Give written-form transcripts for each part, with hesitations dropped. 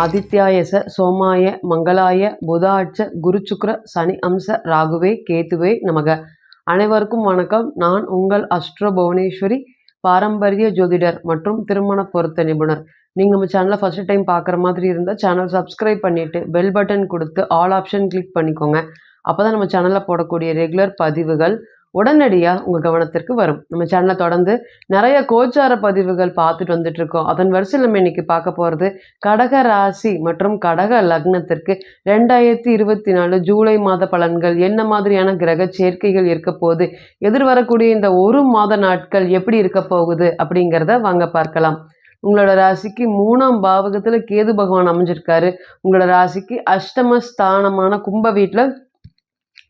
ஆதித்யாயச சோமாய மங்களாய புதாட்ச குருசுக்ர சனி அம்ச ராகுவே கேதுவே நமக. அனைவருக்கும் வணக்கம். நான் உங்கள் அஸ்ட்ரோ புவனேஸ்வரி, பாரம்பரிய ஜோதிடர் மற்றும் திருமண பொருத்த நிபுணர். நீங்கள் நம்ம சேனலை ஃபஸ்ட்டு டைம் பார்க்குற மாதிரி இருந்தால் சேனல் சப்ஸ்கிரைப் பண்ணிவிட்டு பெல் பட்டன் கொடுத்து ஆல் ஆப்ஷன் கிளிக் பண்ணிக்கோங்க. அப்போ தான் நம்ம சேனலில் போடக்கூடிய ரெகுலர் பதிவுகள் உடனடியாக உங்கள் கவனத்திற்கு வரும். நம்ம சேனலை தொடர்ந்து நிறைய கோச்சார பதிவுகள் பார்த்துட்டு வந்துட்டுருக்கோம். அதன் வரிசையில் நம்ம இன்றைக்கி பார்க்க போகிறது கடக ராசி மற்றும் கடக லக்னத்திற்கு 2024 ஜூலை மாத பலன்கள், என்ன மாதிரியான கிரக சேர்க்கைகள் இருக்க போகுது, எதிர்வரக்கூடிய இந்த ஒரு மாத நாட்கள் எப்படி இருக்க போகுது அப்படிங்கிறத வாங்க பார்க்கலாம். உங்களோட ராசிக்கு 3ஆம் பாவகத்தில் கேது பகவான் அமைஞ்சிருக்காரு. உங்களோட ராசிக்கு அஷ்டமஸ்தானமான கும்ப வீட்டில்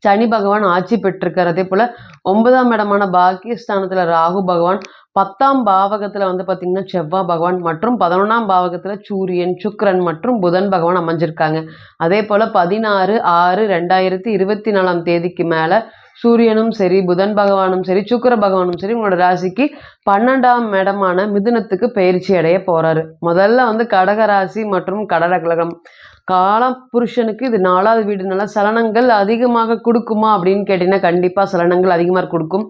சனி பகவான் ஆட்சி பெற்றிருக்கார். அதே போல் 9ஆம் இடமான பாக்கியஸ்தானத்தில் ராகு பகவான், 10ஆம் பாவகத்தில் பார்த்திங்கன்னா செவ்வாய் பகவான் மற்றும் 11ஆம் பாவகத்தில் சூரியன், சுக்கிரன் மற்றும் புதன் பகவான் அமைஞ்சிருக்காங்க. அதே போல் 16/6/2024 மேலே சூரியனும் சரி, புதன் பகவானும் சரி, சுக்கிர பகவானும் சரி உங்களோட ராசிக்கு 12ஆம் இடமான மிதுனத்துக்கு பயிற்சி அடைய போகிறாரு. முதல்ல கடக ராசி மற்றும் கடக காலபுருஷனுக்கு இது 4வது வீடுனால சலனங்கள் அதிகமாக கொடுக்குமா அப்படின்னு கேட்டிங்கன்னா கண்டிப்பாக சலனங்கள் அதிகமாக கொடுக்கும்.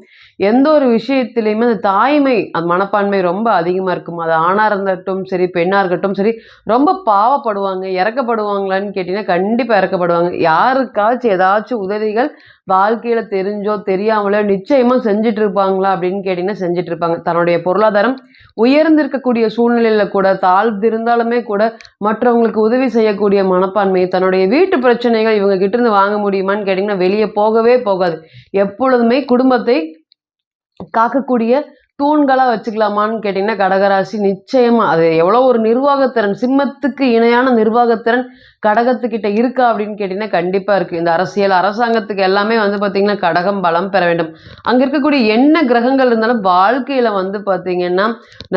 எந்த ஒரு விஷயத்துலையுமே அந்த தாய்மை, அந்த மனப்பான்மை ரொம்ப அதிகமாக இருக்கும். அது ஆணாக இருக்கட்டும் சரி, பெண்ணாக இருக்கட்டும் சரி, ரொம்ப பாவப்படுவாங்க. இறக்கப்படுவாங்களான்னு கேட்டிங்கன்னா கண்டிப்பாக இறக்கப்படுவாங்க. யாருக்காச்சும் ஏதாச்சும் உதவிகள் வாழ்க்கையில் தெரிஞ்சோ தெரியாமலோ நிச்சயமாக செஞ்சுட்டு இருப்பாங்களா அப்படின்னு கேட்டிங்கன்னா செஞ்சுட்டு இருப்பாங்க. தன்னுடைய பொருளாதாரம் உயர்ந்திருக்கக்கூடிய சூழ்நிலையில் கூட, தாழ்ந்திருந்தாலுமே கூட மற்றவங்களுக்கு உதவி செய்யக்கூடிய மனப்பான்மை, தன்னுடைய வீட்டு பிரச்சனைகள் இவங்க கிட்ட இருந்து வாங்க முடியுமான்னு கேட்டிங்கன்னா வெளியே போகவே போகாது. எப்பொழுதுமே குடும்பத்தை காக்கக்கூடிய தூண்களாக வச்சுக்கலாமான்னு கேட்டிங்கன்னா கடகராசி நிச்சயமாக அது எவ்வளோ ஒரு நிர்வாகத்திறன், சிம்மத்துக்கு இணையான நிர்வாகத்திறன் கடகத்துக்கிட்ட இருக்கா அப்படின்னு கேட்டிங்கன்னா கண்டிப்பாக இருக்குது. இந்த அரசாங்கத்துக்கு எல்லாமே பார்த்திங்கன்னா கடகம் பலம் பெற வேண்டும். அங்கே இருக்கக்கூடிய என்ன கிரகங்கள் இருந்தாலும் வாழ்க்கையில் பார்த்திங்கன்னா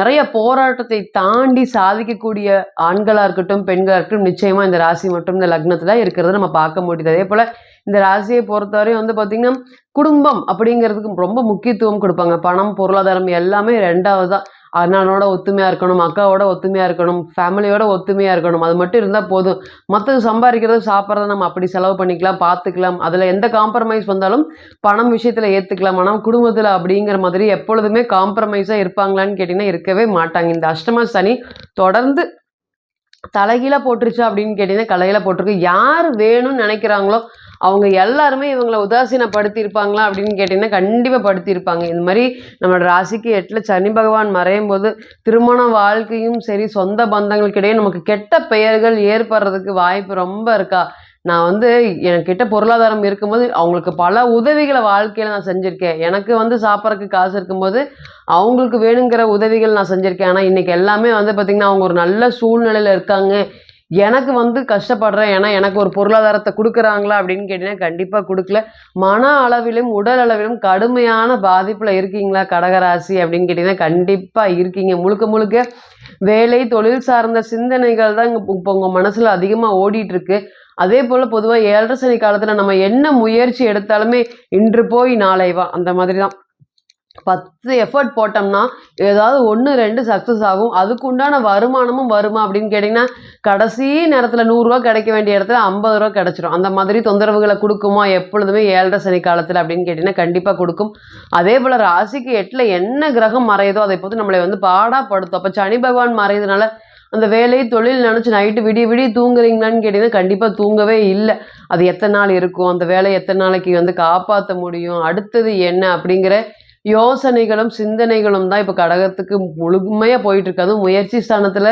நிறைய போராட்டத்தை தாண்டி சாதிக்கக்கூடிய ஆண்களாக இருக்கட்டும் பெண்களாக இருக்கட்டும் நிச்சயமாக இந்த ராசி மற்றும் இந்த லக்னத்தில் இருக்கிறத நம்ம பார்க்க முடியுது. அதே போல் இந்த ராசியை பொறுத்தவரையும் பார்த்திங்கன்னா குடும்பம் அப்படிங்கிறதுக்கு ரொம்ப முக்கியத்துவம் கொடுப்பாங்க. பணம், பொருளாதாரம் எல்லாமே 2வது தான். அண்ணனோட ஒத்துமையாக இருக்கணும், அக்காவோட ஒத்துமையாக இருக்கணும், ஃபேமிலியோட ஒத்துமையாக இருக்கணும். அது மட்டும் இருந்தால் போதும். மற்றது சம்பாதிக்கிறது, சாப்பிட்றத நம்ம அப்படி செலவு பண்ணிக்கலாம், பார்த்துக்கலாம். அதில் எந்த காம்ப்ரமைஸ் வந்தாலும் பணம் விஷயத்தில் ஏற்றுக்கலாம். ஆனால் குடும்பத்தில் அப்படிங்கிற மாதிரி எப்பொழுதுமே காம்ப்ரமைஸாக இருப்பாங்களான்னு கேட்டிங்கன்னா இருக்கவே மாட்டாங்க. இந்த அஷ்டம சனி தொடர்ந்து தலைகீழாக போட்டுருச்சு அப்படின்னு கேட்டிங்கன்னா கலையில் போட்டிருக்கு. யார் வேணும்னு நினைக்கிறாங்களோ அவங்க எல்லாருமே இவங்களை உதாசீனப்படுத்தியிருப்பாங்களா அப்படின்னு கேட்டிங்கன்னா கண்டிப்பாக படுத்தியிருப்பாங்க. இந்த மாதிரி நம்மளோட ராசிக்கு 8ல் சனி பகவான் மறையும் போது திருமண வாழ்க்கையும் சரி, சொந்த பந்தங்களுக்கிடையே நமக்கு கெட்ட பெயர்கள் ஏற்படுறதுக்கு வாய்ப்பு ரொம்ப இருக்கா. நான் என்கிட்ட பொருளாதாரம் இருக்கும்போது அவங்களுக்கு பல உதவிகளை வாழ்க்கையில் நான் செஞ்சுருக்கேன். எனக்கு சாப்பிட்றதுக்கு காசு இருக்கும்போது அவங்களுக்கு வேணுங்கிற உதவிகள் நான் செஞ்சுருக்கேன். ஆனால் இன்றைக்கி எல்லாமே பார்த்திங்கன்னா அவங்க ஒரு நல்ல சூழ்நிலையில் இருக்காங்க. எனக்கு கஷ்டப்படுறேன், ஏன்னா எனக்கு ஒரு பொருளாதாரத்தை கொடுக்குறாங்களா அப்படின்னு கேட்டிங்கன்னா கண்டிப்பாக கொடுக்கல. மன அளவிலும் உடல் அளவிலும் கடுமையான பாதிப்பில் இருக்கீங்களா கடகராசி அப்படின்னு கேட்டிங்கன்னா கண்டிப்பாக இருக்கீங்க. முழுக்க முழுக்க வேலை, தொழில் சார்ந்த சிந்தனைகள் தான் இப்போ உங்கள் மனசில் அதிகமாக ஓடிட்டுருக்கு. அதே போல் பொதுவாக 7.5 சனி காலத்தில் நம்ம என்ன முயற்சி எடுத்தாலுமே இன்று போய் நாளை வா அந்த மாதிரி தான். 10 எஃபர்ட் போட்டோம்னா ஏதாவது 1 2 சக்ஸஸ் ஆகும். அதுக்கு உண்டான வருமானமும் வருமா அப்படின்னு கேட்டிங்கன்னா கடைசி நேரத்தில் 100 ரூபா கிடைக்க வேண்டிய இடத்துல 50 ரூபா கிடச்சிரும். அந்த மாதிரி தொந்தரவுகளை கொடுக்குமா எப்பொழுதுமே 7.5 சனி காலத்தில் அப்படின்னு கேட்டிங்கன்னா கண்டிப்பாக கொடுக்கும். அதே போல் ராசிக்கு 8ல் என்ன கிரகம் மறையுதோ அதை பொறுத்து நம்மளை பாடாப்படுத்தும். அப்போ சனி பகவான் மறையதுனால அந்த வேலை, தொழில் நினச்சி நைட்டு விடிய தூங்குறீங்களான்னு கேட்டிங்கன்னா கண்டிப்பாக தூங்கவே இல்லை. அது எத்தனை நாள் இருக்கும், அந்த வேலை எத்தனை நாளைக்கு காப்பாற்ற முடியும், அடுத்தது என்ன அப்படிங்கிற யோசனைகளும் சிந்தனைகளும் தான் இப்போ கடகத்துக்கு முழுமையாக போயிட்டுருக்கு. அதுவும் முயற்சி ஸ்தானத்தில்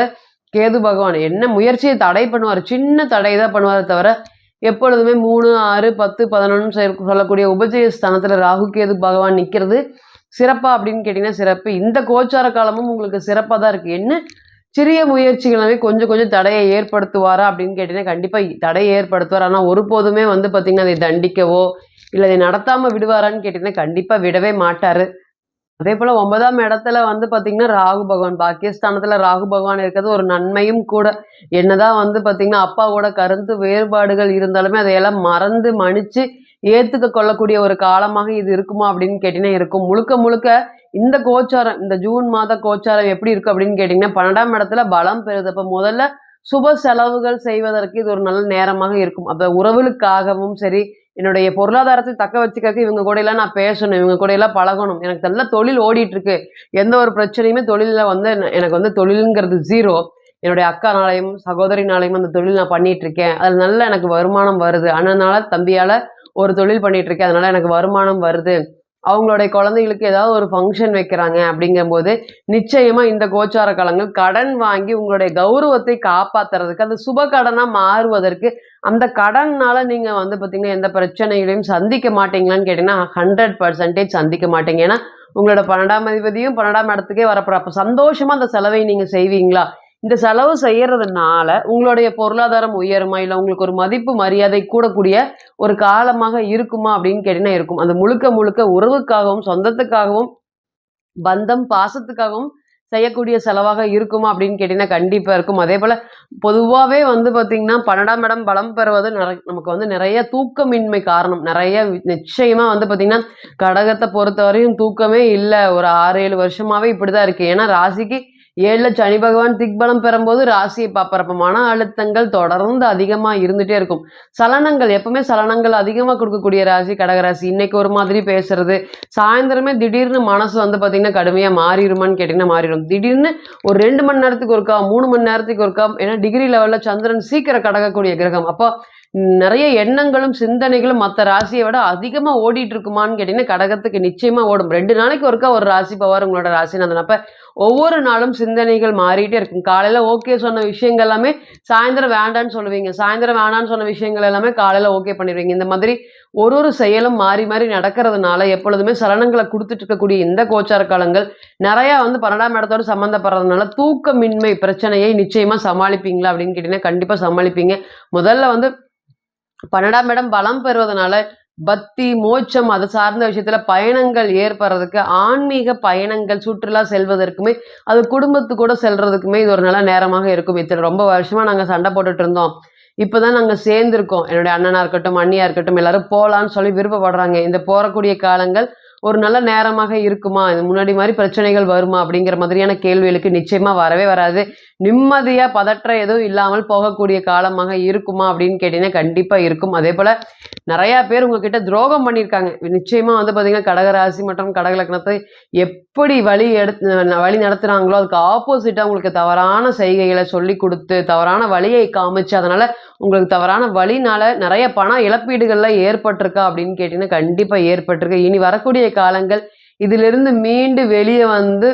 கேது பகவான் என்ன முயற்சியை தடை பண்ணுவார், சின்ன தடை தான் பண்ணுவார் தவிர எப்பொழுதுமே 3, 6, 10, 11 சொல்லக்கூடிய உபஜய ஸ்தானத்தில் ராகு கேது பகவான் நிற்கிறது சிறப்பாக அப்படின்னு கேட்டிங்கன்னா சிறப்பு. இந்த கோச்சார காலமும் உங்களுக்கு சிறப்பாக தான் இருக்குது. என்ன சிறிய முயற்சிகளாவே கொஞ்சம் தடையை ஏற்படுத்துவாரா அப்படின்னு கேட்டிங்கன்னா கண்டிப்பாக தடையை ஏற்படுத்துவார். ஆனால் ஒருபோதுமே பார்த்திங்கன்னா அதை தண்டிக்கவோ இல்லை அதை நடத்தாமல் விடுவாரான்னு கேட்டிங்கன்னா கண்டிப்பாக விடவே மாட்டார். அதே போல் 9ஆம் இடத்துல பார்த்திங்கன்னா ராகு பகவான், பாக்கியஸ்தானத்தில் ராகு பகவான் இருக்கிறது ஒரு நன்மையும் கூட. என்னதான் பார்த்திங்கன்னா அப்பாவோட கருத்து வேறுபாடுகள் இருந்தாலுமே அதையெல்லாம் மறந்து மன்னிச்சு ஏற்றுக்க கொள்ளக்கூடிய ஒரு காலமாக இது இருக்குமா அப்படின்னு கேட்டிங்கன்னா இருக்கும். முழுக்க முழுக்க இந்த கோச்சாரம், இந்த ஜூன் மாத கோச்சாரம் எப்படி இருக்கும் அப்படின்னு கேட்டிங்கன்னா 12ஆம் இடத்துல பலம் பெறுது. அப்போ முதல்ல சுப செலவுகள் செய்வதற்கு இது ஒரு நல்ல நேரமாக இருக்கும். அந்த உறவுகளுக்காகவும் சரி, என்னுடைய பொருளாதாரத்தை தக்க வச்சுக்கிறதுக்கு இவங்க கூட எல்லாம் நான் பேசணும், இவங்க கூட எல்லாம் பழகணும். எனக்கு நல்ல தொழில் ஓடிட்டு இருக்கு. எந்த ஒரு பிரச்சனையுமே தொழில்ல வந்து எனக்கு வந்து தொழில்ங்கிறது 0. என்னுடைய அக்கானாலயும், சகோதரினாலயும் அந்த தொழில் நான் பண்ணிட்டு இருக்கேன். அதுல நல்ல எனக்கு வருமானம் வருது. அண்ணனால, தம்பியால ஒரு தொழில் பண்ணிட்டு இருக்கேன். அதனால எனக்கு வருமானம் வருது. அவங்களுடைய குழந்தைகளுக்கு ஏதாவது ஒரு ஃபங்க்ஷன் வைக்கிறாங்க அப்படிங்கும்போது, நிச்சயமா இந்த கோச்சார காலங்கள் கடன் வாங்கி உங்களுடைய கௌரவத்தை காப்பாத்துறதுக்கு, அது சுப கடனா மாறுவதற்கு, அந்த கடன்னால நீங்க வந்து பார்த்தீங்கன்னா, எந்த பிரச்சனைகளையும் சந்திக்க மாட்டீங்களான்னு கேட்டீங்கன்னா, 100% சந்திக்க மாட்டீங்க. ஏன்னா, உங்களோட 12ஆம் அதிபதியும் 12ஆம் இடத்துக்கே வரப்போறார். அப்ப சந்தோஷமா அந்த செலவை நீங்க செய்வீங்களா? இந்த செலவு செய்யறதுனால உங்களுடைய பொருளாதாரம் உயருமா? இல்ல உங்களுக்கு ஒரு மதிப்பு, மரியாதை கூடக்கூடிய ஒரு காலமாக இருக்குமா? அப்படின்னு கேட்டீங்கன்னா இருக்கும். அது முழுக்க முழுக்க உறவுக்காகவும், சொந்தத்துக்காகவும், பந்தம், பாசத்துக்காகவும் செய்யக்கூடிய செலவாக இருக்குமா? அப்படின்னு கேட்டீங்கன்னா கண்டிப்பா இருக்கும். அதேபோல பொதுவாவே வந்து பார்த்தீங்கன்னா, 12ஆம் இடம் பலம் பெறுவது நமக்கு வந்து நிறைய தூக்கமின்மை காரணம். நிறைய நிச்சயமா வந்து பார்த்தீங்கன்னா, கடகத்த பொறுத்தவரையும் தூக்கமே இல்ல. ஒரு 6, 7 வருஷமாவே இப்படிதான் இருக்கு. ஏன்னா ராசிக்கு 7ல சனி பகவான் திக்பலம் பெறும்போது ராசியை பார்ப்பார். மன அழுத்தங்கள் தொடர்ந்து அதிகமா இருந்துட்டே இருக்கும். சலனங்கள் எப்பவுமே சலனங்கள் அதிகமா குடுக்கக்கூடிய ராசி கடகராசி. இன்னைக்கு ஒரு மாதிரி பேசுறது, சாயந்தரமே திடீர்னு மனசு வந்து பார்த்தீங்கன்னா, கடுமையா மாறிருமான்னு கேட்டீங்கன்னா மாறிடும். திடீர்னு ஒரு 2 மணி நேரத்துக்கு ஒருக்கா, 3 மணி நேரத்துக்கு ஒருக்கா, ஏன்னா டிகிரி லெவல்ல சந்திரன் சீக்கிரம் கடக்கக்கூடிய கிரகம். அப்போ நெறைய எண்ணங்களும், சிந்தனைகளும் மத்த ராசிய விட அதிகமா ஓடிட்டு இருக்குமான்னு கேட்டீங்கன்னா, கடகத்துக்கு நிச்சயமா ஓடும். 2 நாளைக்கு ஒருக்கா ஒரு ராசி பவர் உங்களோட ராசிநாதன். அப்ப ஒவ்வொரு நாளும் சிந்தனைகள் மாறிட்டே இருக்கும். காலையில ஓகே சொன்ன விஷயங்கள் எல்லாமே சாயந்தரம் வேண்டான்னு சொல்லுவீங்க. சாயந்தரம் வேணான்னு சொன்ன விஷயங்கள் எல்லாமே காலையில ஓகே பண்ணிருவீங்க. இந்த மாதிரி ஒரு செயலும் மாறி மாறி நடக்கிறதுனால எப்பொழுதுமே சலனங்கள குடுத்துட்டு இருக்கக்கூடிய இந்த கோச்சார காலங்கள் நெறையா வந்து 12ஆம் இடத்தோட சம்மந்தப்படுறதுனால தூக்கமின்மை பிரச்சனையை நிச்சயமா சமாளிப்பீங்களா? அப்படின்னு கேட்டீங்கன்னா, கண்டிப்பா சமாளிப்பீங்க. முதல்ல வந்து 12ஆம் இடம் பலம் பெறுவதனால பக்தி, மோட்சம் அது சார்ந்த விஷயத்துல பயணங்கள் ஏற்படுறதுக்கு, ஆன்மீக பயணங்கள், சுற்றுலா செல்வதற்குமே, அது குடும்பத்து கூட செல்றதுக்குமே இது ஒரு நல்ல நேரமாக இருக்கும். இத்தன ரொம்ப வருஷமா நாங்க சண்டை போட்டுட்டு இருந்தோம். இப்பதான் நாங்க சேர்ந்திருக்கோம். என்னுடைய அண்ணனா இருக்கட்டும், அண்ணியா இருக்கட்டும், எல்லாரும் போலான்னு சொல்லி விருப்பப்படுறாங்க. இந்த போறக்கூடிய காலங்கள் ஒரு நல்ல நேரமாக இருக்குமா? இது முன்னாடி மாரி பிரச்சனைகள் வருமா? அப்படிங்கிற மாதிரியான கேள்விகளுக்கு நிச்சயமா வரவே வராது. நிம்மதியா, பதற்றம் எதுவும் இல்லாமல் போகக்கூடிய காலமாக இருக்குமா? அப்படின்னு கேட்டீங்கன்னா, கண்டிப்பா இருக்கும். அதேபோல நெறையா பேர் உங்ககிட்ட துரோகம் பண்ணியிருக்காங்க. நிச்சயமா வந்து பார்த்தீங்கன்னா, கடகராசி மற்றும் கடக லக்னத்தை எப்படி வழி நடத்துனாங்களோ, அதுக்கு ஆப்போசிட்டா உங்களுக்கு தவறான செய்கைகள சொல்லிக் குடுத்து, தவறான வழியை காமிச்சு, அதனால உங்களுக்கு தவறான வழினால நெறைய பண இழப்பீடுகள்லாம் ஏற்பட்டிருக்கா அப்படின்னு கேட்டீங்கன்னா, கண்டிப்பா ஏற்பட்டிருக்கு. இனி வரக்கூடிய காலங்கள் இதிலிருந்து மீண்டு வெளிய வந்து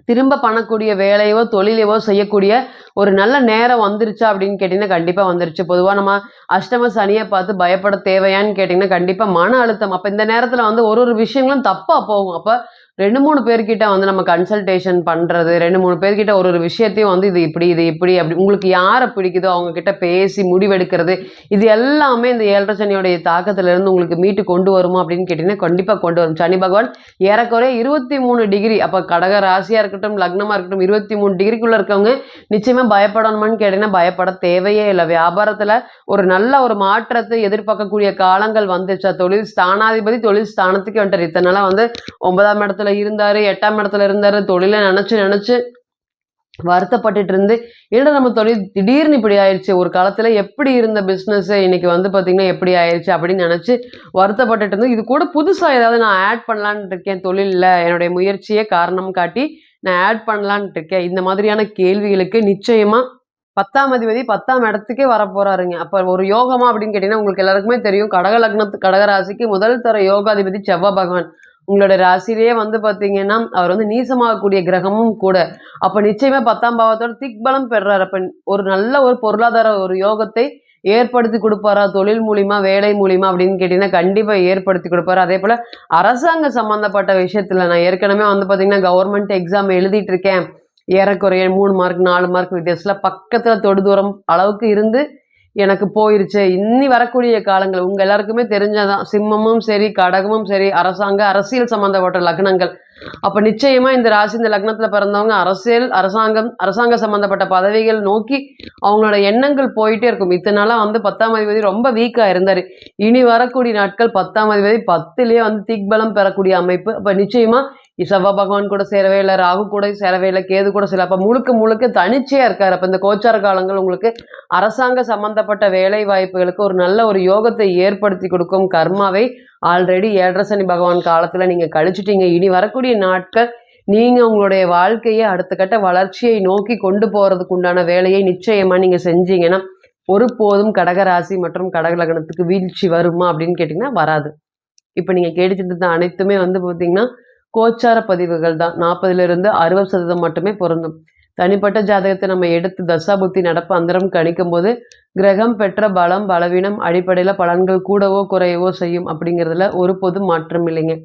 திரும்ப பண்ணக்கூடிய வேலையவோ, தொழிலையோ செய்யக்கூடிய ஒரு நல்ல நேரம் வந்துருச்சா அப்படின்னு கேட்டீங்கன்னா, கண்டிப்பா வந்துருச்சு. பொதுவா நம்ம அஷ்டம சனிய பார்த்து பயப்பட தேவையான்னு கேட்டீங்கன்னா, கண்டிப்பா மன அழுத்தம். அப்ப இந்த நேரத்துல வந்து ஒரு விஷயங்களும் தப்பா போகும். அப்ப 2, 3 பேர்கிட்ட வந்து நம்ம கன்சல்டேஷன் பண்றது, 2, 3 பேர்கிட்ட ஒரு விஷயத்தையும் வந்து இது இப்படி, இது இப்படி அப்படி உங்களுக்கு யார பிடிக்குதோ அவங்க கிட்ட பேசி முடிவெடுக்கிறது, இது எல்லாமே இந்த 7 சனியோடைய தாக்கத்திலிருந்து உங்களுக்கு மீட்டு கொண்டு வருமா அப்படின்னு கேட்டீங்கன்னா, கண்டிப்பா கொண்டு வரும். சனி பகவான் ஏறக்குறைய 23 டிகிரி அப்ப கடக ராசியா இருக்கட்டும், லக்னமா இருக்கட்டும் 23 டிகிரிக்குள்ள இருக்கவங்க நிச்சயமா பயப்படணுமான்னு கேட்டீங்கன்னா, பயப்பட தேவையே இல்ல. வியாபாரத்துல ஒரு நல்ல ஒரு மாற்றத்தை எதிர்பார்க்கக்கூடிய காலங்கள் வந்துருச்சா? தொழில் ஸ்தானாதிபதி தொழில் ஸ்தானத்துக்கு வந்துட்டாரு. இத்தன நாளா வந்து 9ஆம் இடத்துல இருந்தாரு, 8ஆம் இடத்துல இருந்தாரு. தொழில நெனச்சு நெனச்சு வருத்தப்பட்டுட்டு இருந்து, என்னடா நம்ம தொழில் திடீர்னு இப்படி ஆயிருச்சு. ஒரு காலத்துல எப்படி இருந்த பிசினஸ் இன்னைக்கு வந்து பார்த்தீங்கன்னா, எப்படி ஆயிருச்சு அப்படின்னு நெனச்சு வருத்தப்பட்டுட்டு இருந்து, இது கூட புதுசா ஏதாவது நான் ஆட் பண்ணலான்னு இருக்கேன் தொழில்ல. என்னுடைய முயற்சியே காரணம் காட்டி நான் ஆட் பண்ணலான்ட்டு இருக்கேன். இந்த மாதிரியான கேள்விகளுக்கு நிச்சயமா 10ஆம் அதிபதி 10ஆம் இடத்துக்கே வரப்போறாருங்க. அப்ப ஒரு யோகமா அப்படின்னு கேட்டீங்கன்னா, உங்களுக்கு எல்லாருக்குமே தெரியும். கடக லக்னத்து கடக ராசிக்கு முதல் தர யோகாதிபதி செவ்வாய் பகவான். உங்களோட ராசியிலேயே வந்து பார்த்தீங்கன்னா, அவர் வந்து நீசமாகக்கூடிய கிரகமும் கூட. அப்ப நிச்சயமா 10ஆம் பாவத்தோட திக்பலம் பெறுறாரு. அப்ப ஒரு நல்ல ஒரு பொருளாதார ஒரு யோகத்தை ஏற்படுத்தி குடுப்பாரா? தொழில் மூலியமா, வேலை மூலியமா அப்படின்னு கேட்டீங்கன்னா, கண்டிப்பா ஏற்படுத்தி குடுப்பாரு. அதேபோல அரசாங்க சம்மந்தப்பட்ட விஷயத்துல நான் ஏற்கனவே வந்து பார்த்தீங்கன்னா, கவர்மெண்ட் எக்ஸாம் எழுதிட்டு இருக்கேன். ஏறக்குறைய 3 மார்க், 4 மார்க் வித்தியாசத்துல பக்கத்துல தொடு தூரம் அளவுக்கு இருந்து எனக்கு போயிருச்சு. இனி வரக்கூடிய காலங்கள் உங்க எல்லாருக்குமே தெரிஞ்சதான். சிம்மமும் சரி, கடகமும் சரி, அரசியல் சம்மந்தப்பட்ட லக்னங்கள். அப்ப நிச்சயமா இந்த ராசி, இந்த லக்னத்துல பிறந்தவங்க அரசியல், அரசாங்க சம்மந்தப்பட்ட பதவிகள் நோக்கி அவங்களோட எண்ணங்கள் போயிட்டே இருக்கும். இத்தன நாளா வந்து 10ஆம் அதிபதி ரொம்ப வீக்கா இருந்தாரு. இனி வரக்கூடிய நாட்கள் 10ஆம் அதிபதி 10லயே வந்து திக்பலம் பெறக்கூடிய அமைப்பு. அப்ப நிச்சயமா செவ்வாய் பகவான் கூட சேரவே இல்லை, ராகு கூட சேரவே இல்லை, கேது கூட சேரல. அப்போ முழுக்க முழுக்க தனிச்சையா இருக்காரு. அப்போ இந்த கோச்சார காலங்கள் உங்களுக்கு அரசாங்க சம்பந்தப்பட்ட வேலை வாய்ப்புகளுக்கு ஒரு நல்ல ஒரு யோகத்தை ஏற்படுத்தி கொடுக்கும். கர்மாவை ஆல்ரெடி 7.5 சனி பகவான் காலத்துல நீங்க கழிச்சிட்டீங்க. இனி வரக்கூடிய நாட்கள் நீங்க உங்களுடைய வாழ்க்கையை அடுத்த கட்ட வளர்ச்சியை நோக்கி கொண்டு போறதுக்கு உண்டான வேலையை நிச்சயமா நீங்க செஞ்சீங்கன்னா ஒருபோதும் கடகராசி மற்றும் கடக லக்னத்துக்கு வீழ்ச்சி வருமா அப்படின்னு கேட்டிங்கன்னா வராது. இப்போ நீங்கள் கேட்டுட்டு இருந்த அனைத்துமே வந்து பார்த்தீங்கன்னா கோச்சார பதிவுகள் தான். 40% 60% மட்டுமே பொருந்தும். தனிப்பட்ட ஜாதகத்தை நம்ம எடுத்து தசாபுத்தி நடப்பு அந்தரம் கணிக்கும் போது கிரகம் பெற்ற பலம் பலவீனம் அடிப்படையில் பலன்கள் கூடவோ குறையவோ செய்யும் அப்படிங்கிறதுல ஒருபோதும் மாற்றம் இல்லைங்க.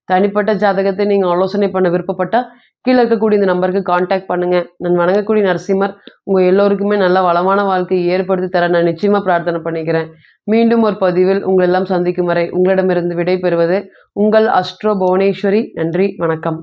தனிப்பட்ட ஜாதகத்தை நீங்கள் ஆலோசனை பண்ண விருப்பப்பட்டால் கீழே இருக்கக்கூடிய இந்த நம்பருக்கு காண்டாக்ட் பண்ணுங்கள். நான் வணங்கக்கூடிய நரசிம்மர் உங்கள் எல்லோருக்குமே நல்ல வளமான வாழ்க்கையை ஏற்படுத்தி தர நான் நிச்சயமாக பிரார்த்தனை பண்ணிக்கிறேன். மீண்டும் ஒரு பதிவில் உங்கள் எல்லாம் சந்திக்கும் வரை உங்களிடமிருந்து விடை பெறுவது உங்கள் அஸ்ட்ரோ புவனேஸ்வரி. நன்றி, வணக்கம்.